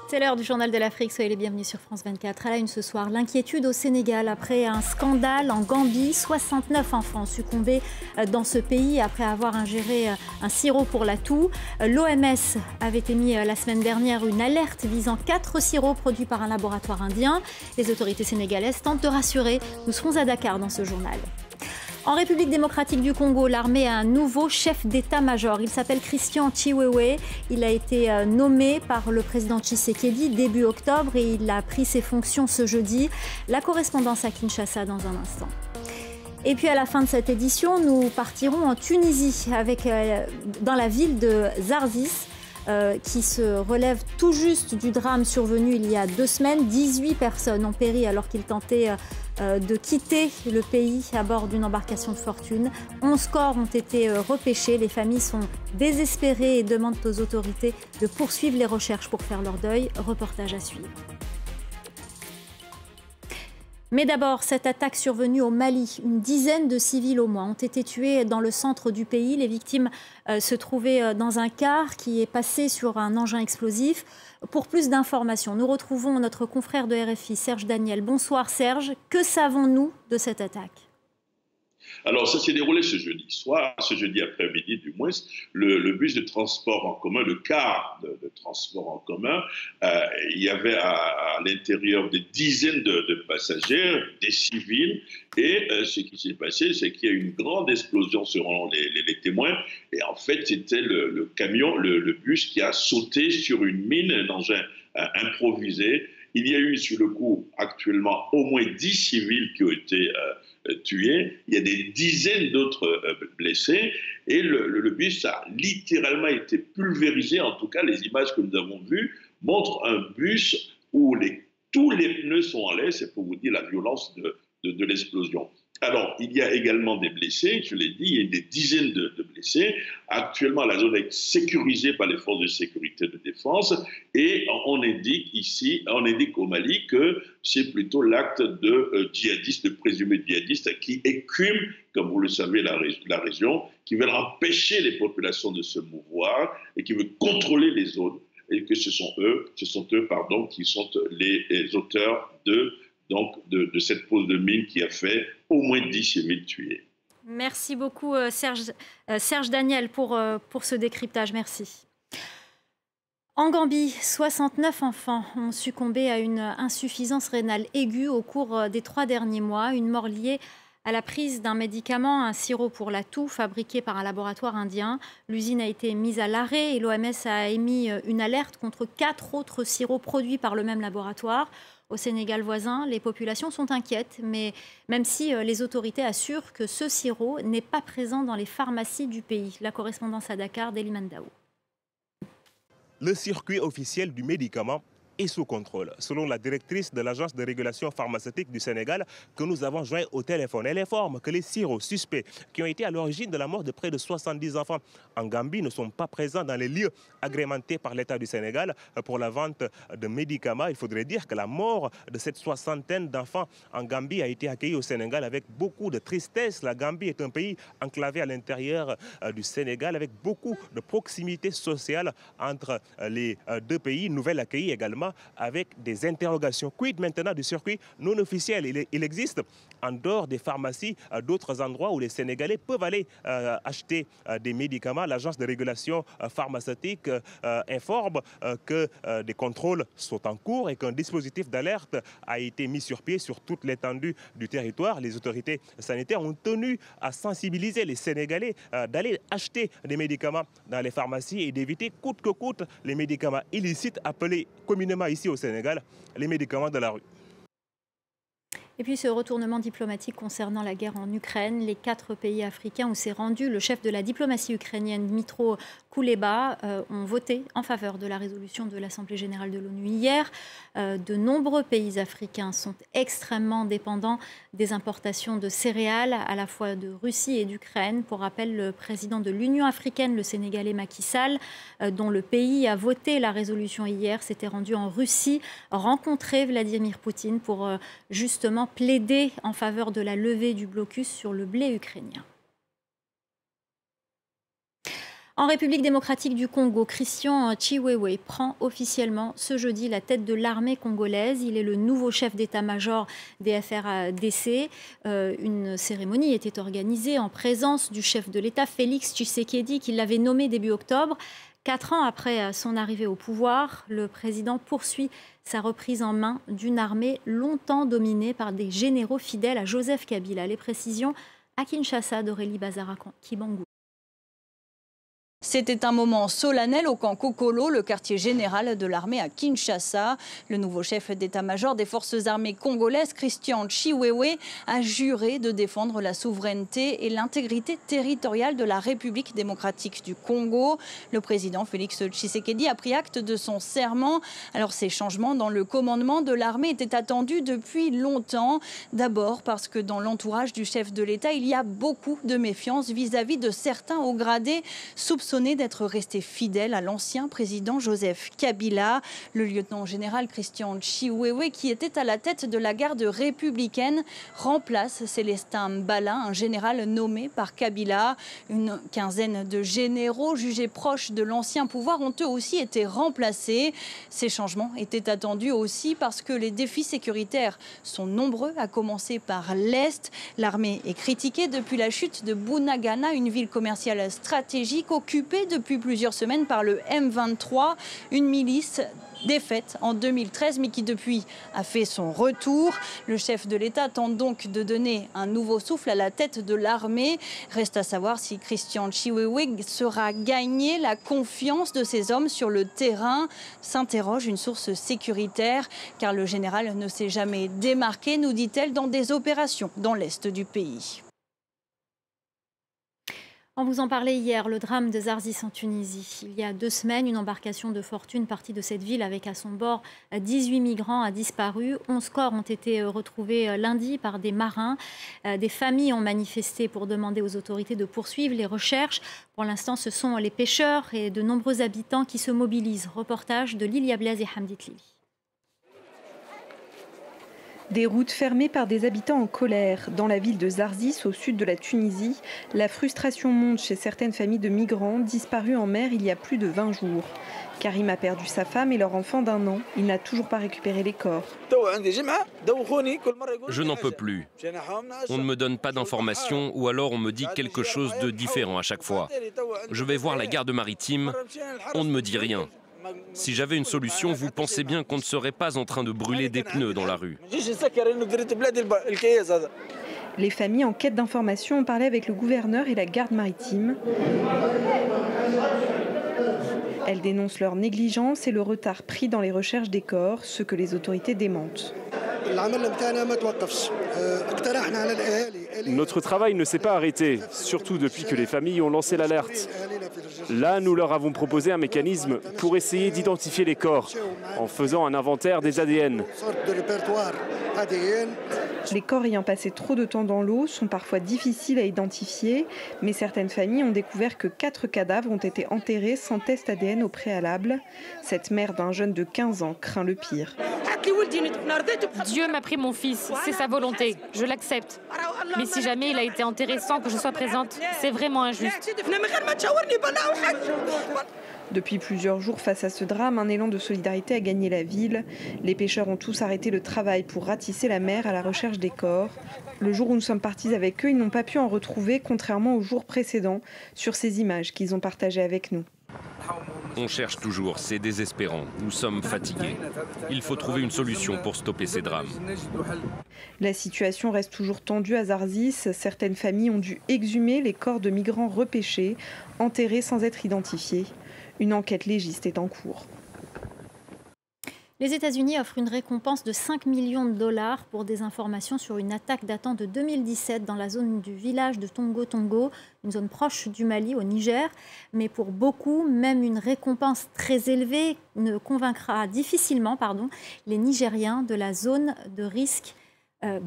C'est l'heure du journal de l'Afrique, soyez les bienvenus sur France 24. À la une ce soir, l'inquiétude au Sénégal après un scandale en Gambie. 69 enfants succombés dans ce pays après avoir ingéré un sirop pour la toux. L'OMS avait émis la semaine dernière une alerte visant 4 sirops produits par un laboratoire indien. Les autorités sénégalaises tentent de rassurer. Nous serons à Dakar dans ce journal. En République démocratique du Congo, l'armée a un nouveau chef d'état-major. Il s'appelle Christian Chiwewe. Il a été nommé par le président Tshisekedi début octobre et il a pris ses fonctions ce jeudi. La correspondance à Kinshasa dans un instant. Et puis à la fin de cette édition, nous partirons en Tunisie dans la ville de Zarzis. Qui se relève tout juste du drame survenu il y a 2 semaines. 18 personnes ont péri alors qu'ils tentaient de quitter le pays à bord d'une embarcation de fortune. 11 corps ont été repêchés. Les familles sont désespérées et demandent aux autorités de poursuivre les recherches pour faire leur deuil. Reportage à suivre. Mais d'abord, cette attaque survenue au Mali. Une dizaine de civils au moins ont été tués dans le centre du pays. Les victimes se trouvaient dans un car qui est passé sur un engin explosif. Pour plus d'informations, nous retrouvons notre confrère de RFI, Serge Daniel. Bonsoir Serge, que savons-nous de cette attaque ? Alors, ça s'est déroulé ce jeudi soir, ce jeudi après-midi du moins. Le bus de transport en commun, le car de transport en commun, il y avait à l'intérieur des dizaines de passagers, des civils. Et ce qui s'est passé, c'est qu'il y a eu une grande explosion selon les témoins. Et en fait, c'était le camion, le bus qui a sauté sur une mine, un engin improvisé. Il y a eu sur le coup actuellement au moins 10 civils qui ont été tués. Il y a des dizaines d'autres blessés. Et le bus a littéralement été pulvérisé. En tout cas, les images que nous avons vues montrent un bus où tous les pneus sont en l'air. C'est pour vous dire la violence de l'explosion. Alors, il y a également des blessés, je l'ai dit, il y a des dizaines de blessés. Actuellement, la zone est sécurisée par les forces de sécurité de défense et on indique au Mali que c'est plutôt l'acte de djihadistes, de présumés djihadistes qui écument, comme vous le savez, la région, qui veulent empêcher les populations de se mouvoir et qui veulent contrôler les zones et que ce sont eux qui sont les auteurs de cette pose de mine qui a fait au moins 10 civils tués. Merci beaucoup Serge Daniel pour ce décryptage. Merci. En Gambie, 69 enfants ont succombé à une insuffisance rénale aiguë au cours des 3 derniers mois. Une mort liée à la prise d'un médicament, un sirop pour la toux fabriqué par un laboratoire indien. L'usine a été mise à l'arrêt et l'OMS a émis une alerte contre 4 autres sirops produits par le même laboratoire. Au Sénégal voisin, les populations sont inquiètes, mais même si les autorités assurent que ce sirop n'est pas présent dans les pharmacies du pays. La correspondance à Dakar d'Eliman Daou. Le circuit officiel du médicament est sous contrôle. Selon la directrice de l'Agence de régulation pharmaceutique du Sénégal que nous avons joint au téléphone, elle informe que les sirops suspects qui ont été à l'origine de la mort de près de 70 enfants en Gambie ne sont pas présents dans les lieux agrémentés par l'État du Sénégal pour la vente de médicaments. Il faudrait dire que la mort de cette soixantaine d'enfants en Gambie a été accueillie au Sénégal avec beaucoup de tristesse. La Gambie est un pays enclavé à l'intérieur du Sénégal avec beaucoup de proximité sociale entre les 2 pays. Nouvelle accueillie également avec des interrogations. Quid maintenant du circuit non officiel? Il existe en dehors des pharmacies d'autres endroits où les Sénégalais peuvent aller acheter des médicaments. L'Agence de régulation pharmaceutique informe que des contrôles sont en cours et qu'un dispositif d'alerte a été mis sur pied sur toute l'étendue du territoire. Les autorités sanitaires ont tenu à sensibiliser les Sénégalais d'aller acheter des médicaments dans les pharmacies et d'éviter coûte que coûte les médicaments illicites appelés communément ici au Sénégal les médicaments de la rue. Et puis ce retournement diplomatique concernant la guerre en Ukraine, les 4 pays africains où s'est rendu le chef de la diplomatie ukrainienne, Dmytro Kuleba, ont voté en faveur de la résolution de l'Assemblée générale de l'ONU hier. De nombreux pays africains sont extrêmement dépendants des importations de céréales, à la fois de Russie et d'Ukraine. Pour rappel, le président de l'Union africaine, le Sénégalais Macky Sall, dont le pays a voté la résolution hier, s'était rendu en Russie, rencontrer Vladimir Poutine pour justement plaider en faveur de la levée du blocus sur le blé ukrainien. En République démocratique du Congo, Christian Chiwewe prend officiellement ce jeudi la tête de l'armée congolaise. Il est le nouveau chef d'état-major des FARDC. Une cérémonie était organisée en présence du chef de l'État, Félix Tshisekedi, qui l'avait nommé début octobre. 4 ans après son arrivée au pouvoir, le président poursuit sa reprise en main d'une armée longtemps dominée par des généraux fidèles à Joseph Kabila. Les précisions à Kinshasa d'Aurélie Bazara-Kibangou. C'était un moment solennel au camp Kokolo, le quartier général de l'armée à Kinshasa. Le nouveau chef d'état-major des forces armées congolaises, Christian Chiwewe, a juré de défendre la souveraineté et l'intégrité territoriale de la République démocratique du Congo. Le président Félix Tshisekedi a pris acte de son serment. Alors ces changements dans le commandement de l'armée étaient attendus depuis longtemps. D'abord parce que dans l'entourage du chef de l'État, il y a beaucoup de méfiance vis-à-vis de certains hauts gradés soupçonnés d'être resté fidèle à l'ancien président Joseph Kabila. Le lieutenant-général Christian Chiwewe, qui était à la tête de la garde républicaine, remplace Célestin Mbala, un général nommé par Kabila. Une quinzaine de généraux jugés proches de l'ancien pouvoir ont eux aussi été remplacés. Ces changements étaient attendus aussi parce que les défis sécuritaires sont nombreux, à commencer par l'Est. L'armée est critiquée depuis la chute de Bunagana, une ville commerciale stratégique occupée depuis plusieurs semaines par le M23, une milice défaite en 2013, mais qui depuis a fait son retour. Le chef de l'État tente donc de donner un nouveau souffle à la tête de l'armée. Reste à savoir si Christian Chiwewe saura gagner la confiance de ses hommes sur le terrain, s'interroge une source sécuritaire, car le général ne s'est jamais démarqué, nous dit-elle, dans des opérations dans l'est du pays. On vous en parlait hier, le drame de Zarzis en Tunisie. Il y a 2 semaines, une embarcation de fortune partie de cette ville avec à son bord 18 migrants a disparu. 11 corps ont été retrouvés lundi par des marins. Des familles ont manifesté pour demander aux autorités de poursuivre les recherches. Pour l'instant, ce sont les pêcheurs et de nombreux habitants qui se mobilisent. Reportage de Lilia Blaise et Hamdi Tlili. Des routes fermées par des habitants en colère. Dans la ville de Zarzis, au sud de la Tunisie, la frustration monte chez certaines familles de migrants disparus en mer il y a plus de 20 jours. Karim a perdu sa femme et leur enfant d'1 an. Il n'a toujours pas récupéré les corps. Je n'en peux plus. On ne me donne pas d'informations ou alors on me dit quelque chose de différent à chaque fois. Je vais voir la garde maritime, on ne me dit rien. Si j'avais une solution, vous pensez bien qu'on ne serait pas en train de brûler des pneus dans la rue. Les familles en quête d'informations ont parlé avec le gouverneur et la garde maritime. Elles dénoncent leur négligence et le retard pris dans les recherches des corps, ce que les autorités démentent. Notre travail ne s'est pas arrêté, surtout depuis que les familles ont lancé l'alerte. Là, nous leur avons proposé un mécanisme pour essayer d'identifier les corps, en faisant un inventaire des ADN. Les corps ayant passé trop de temps dans l'eau sont parfois difficiles à identifier, mais certaines familles ont découvert que 4 cadavres ont été enterrés sans test ADN au préalable. Cette mère d'un jeune de 15 ans craint le pire. Dieu m'a pris mon fils, c'est sa volonté, je l'accepte. Mais si jamais il a été enterré sans que je sois présente, c'est vraiment injuste. Depuis plusieurs jours, face à ce drame, un élan de solidarité a gagné la ville. Les pêcheurs ont tous arrêté le travail pour ratisser la mer à la recherche des corps. Le jour où nous sommes partis avec eux, ils n'ont pas pu en retrouver, contrairement aux jours précédents, sur ces images qu'ils ont partagées avec nous. On cherche toujours, c'est désespérant. Nous sommes fatigués. Il faut trouver une solution pour stopper ces drames. La situation reste toujours tendue à Zarzis. Certaines familles ont dû exhumer les corps de migrants repêchés, enterrés sans être identifiés. Une enquête légiste est en cours. Les États-Unis offrent une récompense de 5 millions de dollars pour des informations sur une attaque datant de 2017 dans la zone du village de Tongo, une zone proche du Mali, au Niger. Mais pour beaucoup, même une récompense très élevée ne convaincra difficilement les Nigériens de la zone de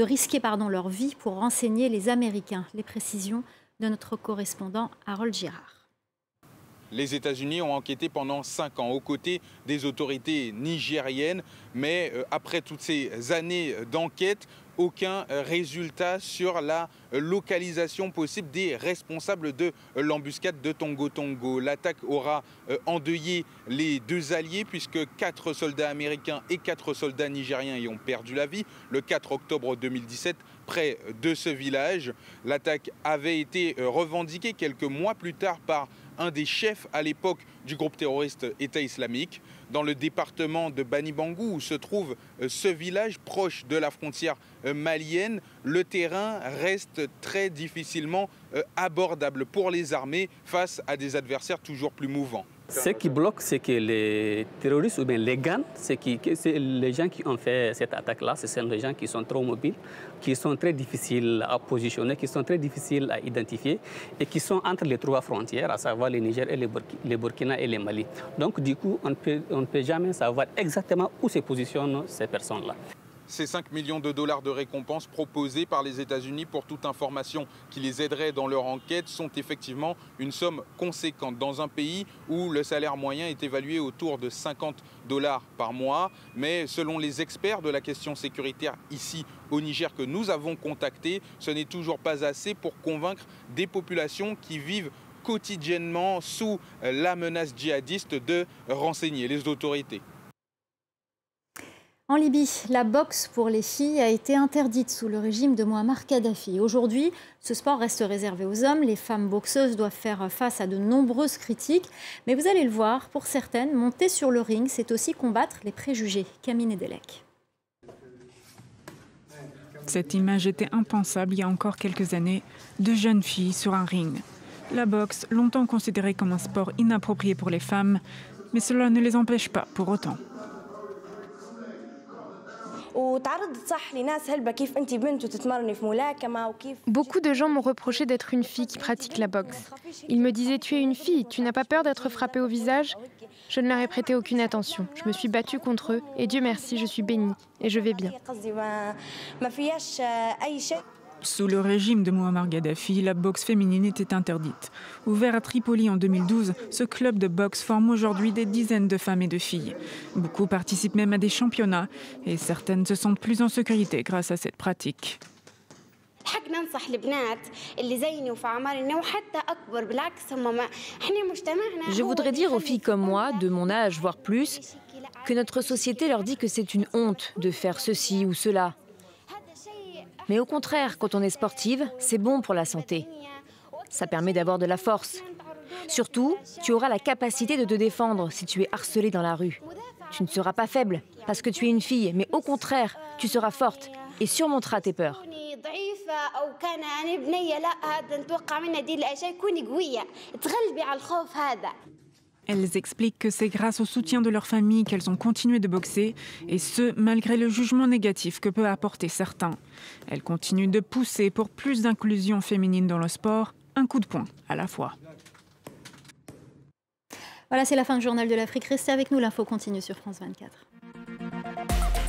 risquer leur vie pour renseigner les Américains. Les précisions de notre correspondant Harold Girard. Les États-Unis ont enquêté pendant 5 ans aux côtés des autorités nigériennes, mais après toutes ces années d'enquête, aucun résultat sur la localisation possible des responsables de l'embuscade de Tongo Tongo. L'attaque aura endeuillé les 2 alliés puisque 4 soldats américains et 4 soldats nigériens y ont perdu la vie le 4 octobre 2017 près de ce village. L'attaque avait été revendiquée quelques mois plus tard par un des chefs à l'époque du groupe terroriste État islamique. Dans le département de Bani Bangou où se trouve ce village proche de la frontière malienne, le terrain reste très difficilement abordable pour les armées face à des adversaires toujours plus mouvants. Ce qui bloque, c'est que les terroristes ou bien les gangs, c'est les gens qui ont fait cette attaque-là, ce sont des gens qui sont trop mobiles, qui sont très difficiles à positionner, qui sont très difficiles à identifier et qui sont entre les 3 frontières, à savoir le Niger, et les Burkina et les Mali. Donc du coup, on ne peut jamais savoir exactement où se positionnent ces personnes-là. Ces 5 millions de dollars de récompense proposés par les États-Unis pour toute information qui les aiderait dans leur enquête sont effectivement une somme conséquente dans un pays où le salaire moyen est évalué autour de 50 $ par mois. Mais selon les experts de la question sécuritaire ici au Niger que nous avons contactés, ce n'est toujours pas assez pour convaincre des populations qui vivent quotidiennement sous la menace djihadiste de renseigner les autorités. En Libye, la boxe pour les filles a été interdite sous le régime de Mouammar Kadhafi. Aujourd'hui, ce sport reste réservé aux hommes. Les femmes boxeuses doivent faire face à de nombreuses critiques. Mais vous allez le voir, pour certaines, monter sur le ring, c'est aussi combattre les préjugés. Camille Nedelec. Cette image était impensable il y a encore quelques années. 2 jeunes filles sur un ring. La boxe, longtemps considérée comme un sport inapproprié pour les femmes, mais cela ne les empêche pas pour autant. Beaucoup de gens m'ont reproché d'être une fille qui pratique la boxe. Ils me disaient « Tu es une fille, tu n'as pas peur d'être frappée au visage ?» Je ne leur ai prêté aucune attention. Je me suis battue contre eux et Dieu merci, je suis bénie et je vais bien. Sous le régime de Mouammar Kadhafi, la boxe féminine était interdite. Ouvert à Tripoli en 2012, ce club de boxe forme aujourd'hui des dizaines de femmes et de filles. Beaucoup participent même à des championnats et certaines se sentent plus en sécurité grâce à cette pratique. Je voudrais dire aux filles comme moi, de mon âge, voire plus, que notre société leur dit que c'est une honte de faire ceci ou cela. Mais au contraire, quand on est sportive, c'est bon pour la santé. Ça permet d'avoir de la force. Surtout, tu auras la capacité de te défendre si tu es harcelée dans la rue. Tu ne seras pas faible parce que tu es une fille, mais au contraire, tu seras forte et surmonteras tes peurs. Elles expliquent que c'est grâce au soutien de leur famille qu'elles ont continué de boxer, et ce, malgré le jugement négatif que peut apporter certains. Elles continuent de pousser pour plus d'inclusion féminine dans le sport, un coup de poing à la fois. Voilà, c'est la fin du Journal de l'Afrique. Restez avec nous, l'info continue sur France 24.